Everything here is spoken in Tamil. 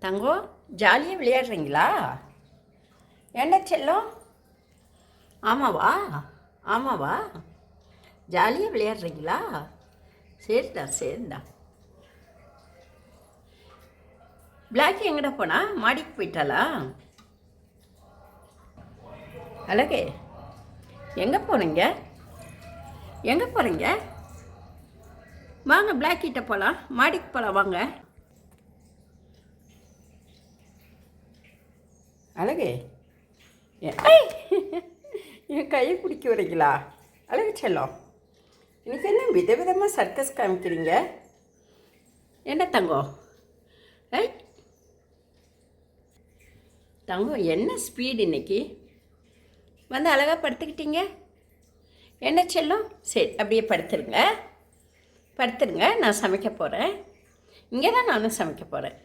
தங்கம் ஜாலியாக விளையாடுறீங்களா? என்ன செல்லம்? ஆமாவா? ஆமாவா? ஜாலியாக விளையாடுறீங்களா? சரிடா சரிடா. பிளாக்கி எங்கடா போனா? மாடிக்கு போயிட்டாளா? அழகே, எங்கே போனீங்க? எங்கே போகிறீங்க? வாங்க பிளாக்கிட்ட போகலாம், மாடிக்கு போகலாம் வாங்க. அழகே, என் கையை பிடிக்க வரீங்களா? அழகு செல்லம், இன்னைக்கு என்ன விதவிதமாக சர்க்கஸ் காமிக்கிறீங்க? என்ன தங்கம்? ஐ தங்கம், என்ன ஸ்பீடு இன்னைக்கு? வந்து அழகாக படுத்துக்கிட்டீங்க. என்ன செல்லம்? சரி, அப்படியே படுத்துருங்க, நான் சமைக்க போகிறேன். இங்கே தான் நானும் சமைக்க போகிறேன்.